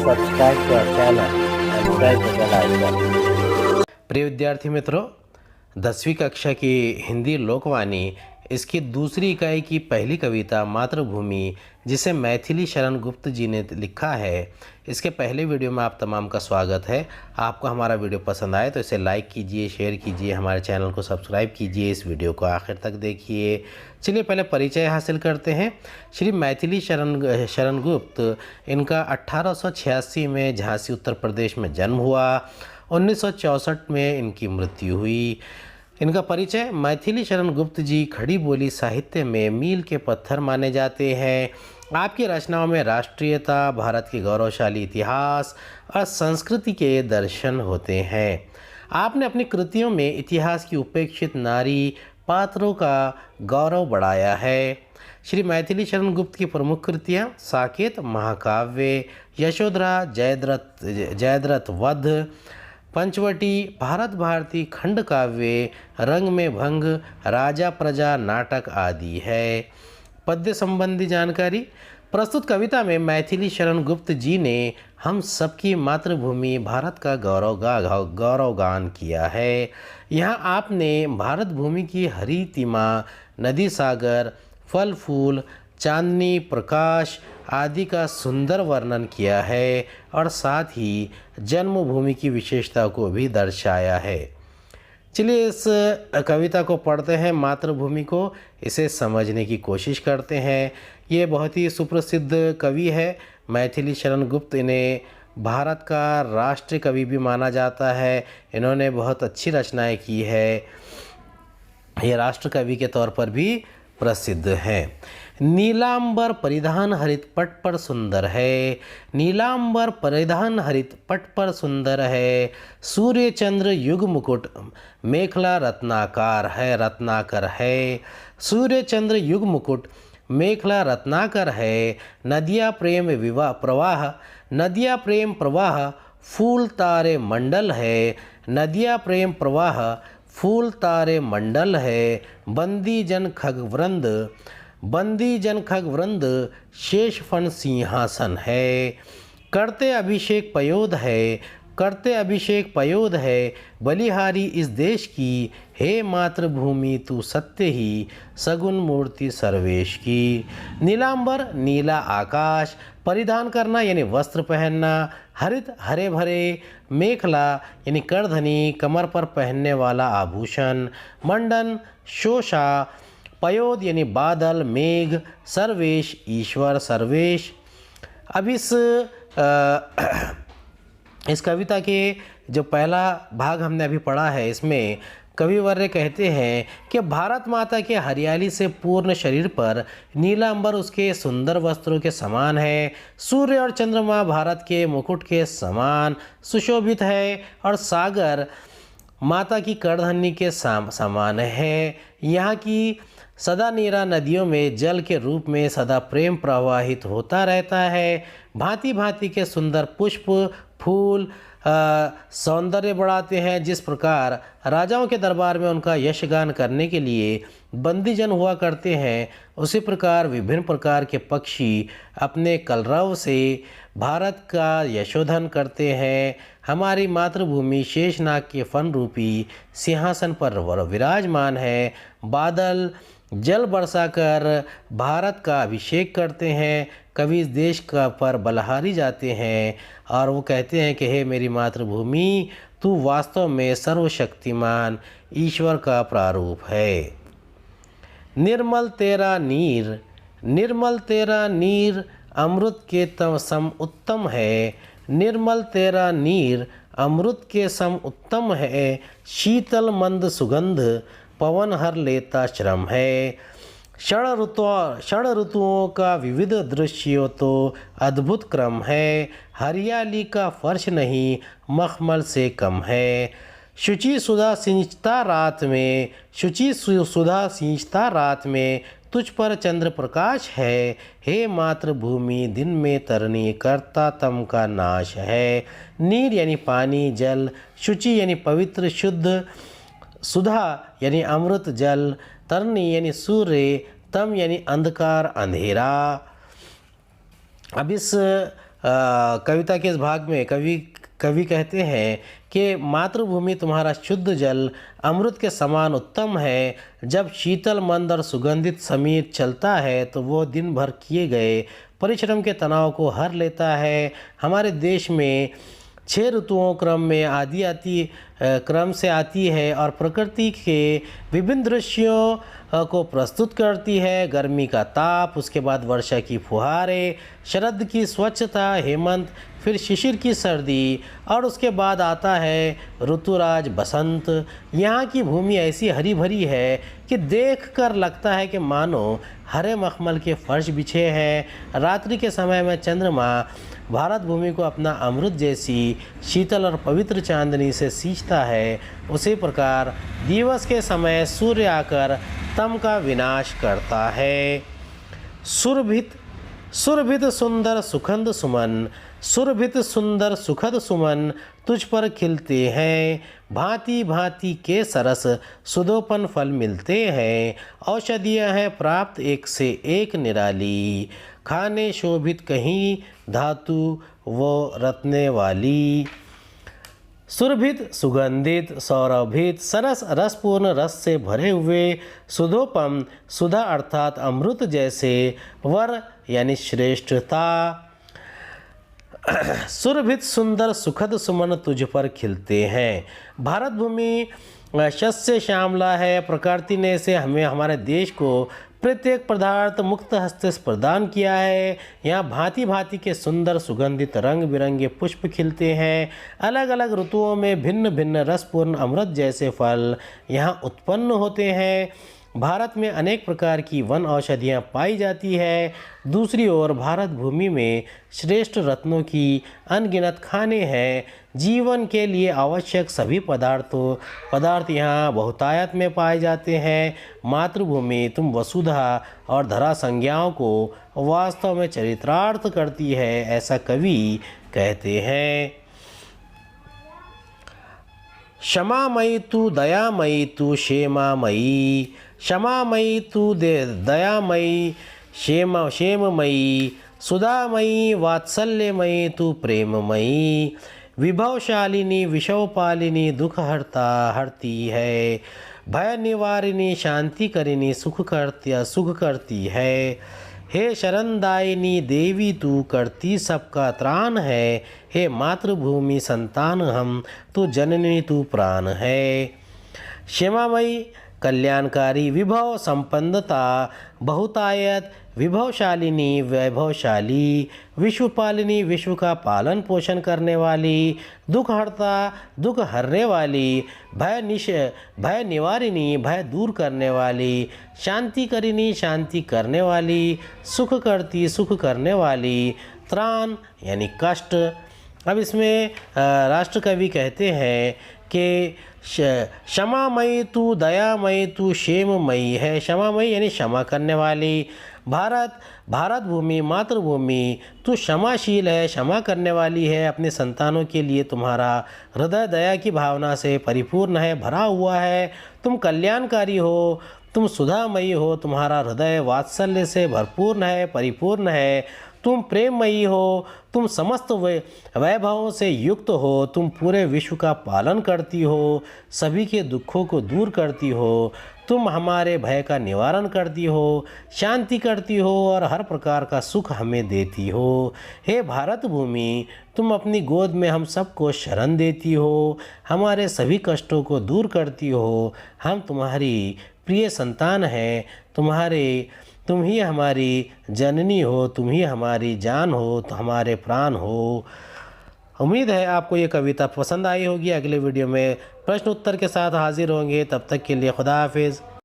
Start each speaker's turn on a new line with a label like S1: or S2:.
S1: subscribe to our channel and press the bell icon.
S2: प्रिय विद्यार्थी मित्रों, 10वीं कक्षा की हिंदी लोकवाणी इसकी दूसरी इकाई की पहली कविता मातृभूमि, जिसे मैथिली शरण गुप्त जी ने लिखा है, इसके पहले वीडियो में आप तमाम का स्वागत है। आपको हमारा वीडियो पसंद आए तो इसे लाइक कीजिए, शेयर कीजिए, हमारे चैनल को सब्सक्राइब कीजिए, इस वीडियो को आखिर तक देखिए। चलिए पहले परिचय हासिल करते हैं। श्री मैथिली शरण गुप्त, इनका 1886 में झांसी उत्तर प्रदेश में जन्म हुआ। 1964 में इनकी मृत्यु हुई। इनका परिचय। मैथिली शरण गुप्त जी खड़ी बोली साहित्य में मील के पत्थर माने जाते हैं। आपकी रचनाओं में राष्ट्रीयता, भारत के गौरवशाली इतिहास और संस्कृति के दर्शन होते हैं। आपने अपनी कृतियों में इतिहास की उपेक्षित नारी पात्रों का गौरव बढ़ाया है। श्री मैथिली शरण गुप्त की प्रमुख कृतियाँ साकेत महाकाव्य, यशोधरा, जयद्रथ वध, पंचवटी, भारत भारती, खंड काव्य, रंग में भंग, राजा प्रजा नाटक आदि है। पद्य संबंधी जानकारी। प्रस्तुत कविता में मैथिली शरण गुप्त जी ने हम सबकी मातृभूमि भारत का गौरवगान किया है। यहाँ आपने भारत भूमि की हरितिमा, नदी, सागर, फल फूल, चांदनी, प्रकाश आदि का सुंदर वर्णन किया है और साथ ही जन्मभूमि की विशेषता को भी दर्शाया है। चलिए इस कविता को पढ़ते हैं, मातृभूमि को, इसे समझने की कोशिश करते हैं। ये बहुत ही सुप्रसिद्ध कवि है मैथिली शरण गुप्त। इन्हें भारत का राष्ट्रीय कवि भी माना जाता है। इन्होंने बहुत अच्छी रचनाएं की है। ये राष्ट्र कवि के तौर पर भी प्रसिद्ध है। नीलांबर परिधान हरित पट पर सुंदर है, नीलांबर परिधान हरित पट पर सुंदर है। सूर्य चंद्र युग मुकुट मेखला रत्नाकर है। सूर्य चंद्र युग मुकुट मेखला रत्नाकर है। नदिया प्रेम प्रवाह, नदिया प्रेम प्रवाह, फूल तारे मंडल है। नदिया प्रेम प्रवाह, फूल तारे मंडल है। बंदी जन खग वृंद, शेष फन सिंहासन है। करते अभिषेक पयोध है, बलिहारी इस देश की। हे मातृभूमि तू सत्य ही, सगुन मूर्ति सर्वेश की। नीलांबर नीला आकाश, परिधान करना यानी वस्त्र पहनना। हरित हरे भरे, मेखला यानी करधनी, कमर पर पहनने वाला आभूषण। मंडन शोषा, पयोद यानी बादल, मेघ, सर्वेश ईश्वर, सर्वेश। अब इस कविता के जो पहला भाग हमने अभी पढ़ा है, इसमें कविवर्य कहते हैं कि भारत माता के हरियाली से पूर्ण शरीर पर नीला अंबर उसके सुंदर वस्त्रों के समान है। सूर्य और चंद्रमा भारत के मुकुट के समान सुशोभित है और सागर माता की करधनी के समान है। यहाँ की सदा नीरा नदियों में जल के रूप में सदा प्रेम प्रवाहित होता रहता है। भांति भांति के सुंदर पुष्प फूल सौंदर्य बढ़ाते हैं। जिस प्रकार राजाओं के दरबार में उनका यशगान करने के लिए बंदीजन हुआ करते हैं, उसी प्रकार विभिन्न प्रकार के पक्षी अपने कलरव से भारत का यशोधन करते हैं। हमारी मातृभूमि शेषनाग के फन रूपी सिंहासन पर विराजमान है। बादल जल बरसाकर भारत का अभिषेक करते हैं। कवि इस देश का पर बलहारी जाते हैं और वो कहते हैं कि हे मेरी मातृभूमि, तू वास्तव में सर्वशक्तिमान ईश्वर का प्रारूप है। निर्मल तेरा नीर अमृत के सम उत्तम है। निर्मल तेरा नीर अमृत के सम उत्तम है। शीतल मंद सुगंध पवन हर लेता श्रम है। षड ऋतुओं का विविध दृश्यों तो अद्भुत क्रम है। हरियाली का फर्श नहीं मखमल से कम है। शुचि सुधा सिंचता रात में तुझ पर चंद्र प्रकाश है। हे मातृभूमि दिन में तरनी करता तम का नाश है। नीर यानी पानी जल, शुचि यानी पवित्र शुद्ध, सुधा यानी अमृत जल, तरनी यानी सूर्य, तम यानी अंधकार अंधेरा। अब इस कविता के इस भाग में कवि कहते हैं कि मातृभूमि तुम्हारा शुद्ध जल अमृत के समान उत्तम है। जब शीतल मंद और सुगंधित समीर चलता है तो वो दिन भर किए गए परिश्रम के तनाव को हर लेता है। हमारे देश में 6 ऋतुओं क्रम से आती है और प्रकृति के विभिन्न दृश्यों को प्रस्तुत करती है। गर्मी का ताप, उसके बाद वर्षा की फुहारें, शरद की स्वच्छता, हेमंत, फिर शिशिर की सर्दी और उसके बाद आता है ऋतुराज बसंत। यहाँ की भूमि ऐसी हरी भरी है कि देखकर लगता है कि मानो हरे मखमल के फर्श बिछे हैं। रात्रि के समय में चंद्रमा भारत भूमि को अपना अमृत जैसी शीतल और पवित्र चांदनी से सींचता है। उसी प्रकार दिवस के समय सूर्य आकर तम का विनाश करता है। सुरभित सुंदर सुखद सुमन, सुरभित सुंदर सुखद सुमन तुझ पर खिलते हैं। भांति भांति के सरस सुदोपन फल मिलते हैं। औषधियाँ हैं प्राप्त एक से एक निराली, खाने शोभित कहीं धातु वो रत्ने वाली। सुरभित सुगंधित सौरभित सरस रसपूर्ण रस से भरे हुए सुधोपम, सुधा अर्थात अमृत जैसे, वर यानी श्रेष्ठता। सुरभित सुंदर सुखद सुमन तुझ पर खिलते हैं। भारत भूमि शस्य श्यामला है। प्रकृति ने इसे हमारे देश को प्रत्येक पदार्थ मुक्त हस्त से प्रदान किया है। यहाँ भांति भांति के सुंदर सुगंधित रंग बिरंगे पुष्प खिलते हैं। अलग अलग ऋतुओं में भिन्न भिन्न रसपूर्ण अमृत जैसे फल यहाँ उत्पन्न होते हैं। भारत में अनेक प्रकार की वन औषधियाँ पाई जाती है। दूसरी ओर भारत भूमि में श्रेष्ठ रत्नों की अनगिनत खाने हैं। जीवन के लिए आवश्यक सभी पदार्थ यहाँ बहुतायत में पाए जाते हैं। मातृभूमि तुम वसुधा और धरा संज्ञाओं को वास्तव में चरितार्थ करती है, ऐसा कवि कहते हैं। क्षमामयी तू दयामयी तू क्षेमामयी, क्षमामयी तू दयामयी क्षेममयी, सुधामयी वात्सल्यमयी तू प्रेममयी, विभवशालिनी विषवपालिनी दुख हरती है, भय निवारिणी शांति करिनी सुख करती है। हे शरणदायिनी देवी तू करती सबका त्राण है। हे मातृभूमि संतान हम, तू जननी तू प्राण है। क्षेमामयी कल्याणकारी, विभव संपन्नता, बहुतायत, विभवशालिनी वैभवशाली, विश्वपालिनी विश्व का पालन पोषण करने वाली, दुख हरता दुख हरने वाली, भय निवारिणी भय दूर करने वाली, शांति करिनी शांति करने वाली, सुख करती सुख करने वाली, त्राण यानी कष्ट। अब इसमें राष्ट्र कवि कहते हैं कि क्षमामयी तू दयामयी तू क्षेममयी है। क्षमामयी यानी क्षमा करने वाली। भारत भूमि मातृभूमि तू क्षमाशील है, क्षमा करने वाली है। अपने संतानों के लिए तुम्हारा हृदय दया की भावना से परिपूर्ण है, भरा हुआ है। तुम कल्याणकारी हो, तुम सुधामयी हो, तुम्हारा हृदय वात्सल्य से भरपूर्ण है, परिपूर्ण है। तुम प्रेममयी हो, तुम समस्त वैभवों से युक्त हो, तुम पूरे विश्व का पालन करती हो, सभी के दुखों को दूर करती हो, तुम हमारे भय का निवारण करती हो, शांति करती हो और हर प्रकार का सुख हमें देती हो। हे भारत भूमि, तुम अपनी गोद में हम सबको शरण देती हो, हमारे सभी कष्टों को दूर करती हो। हम तुम्हारी प्रिय संतान हैं, तुम ही हमारी जननी हो, तुम ही हमारी जान हो, तो हमारे प्राण हो। उम्मीद है आपको ये कविता पसंद आई होगी। अगले वीडियो में प्रश्न उत्तर के साथ हाजिर होंगे। तब तक के लिए खुदा हाफिज़।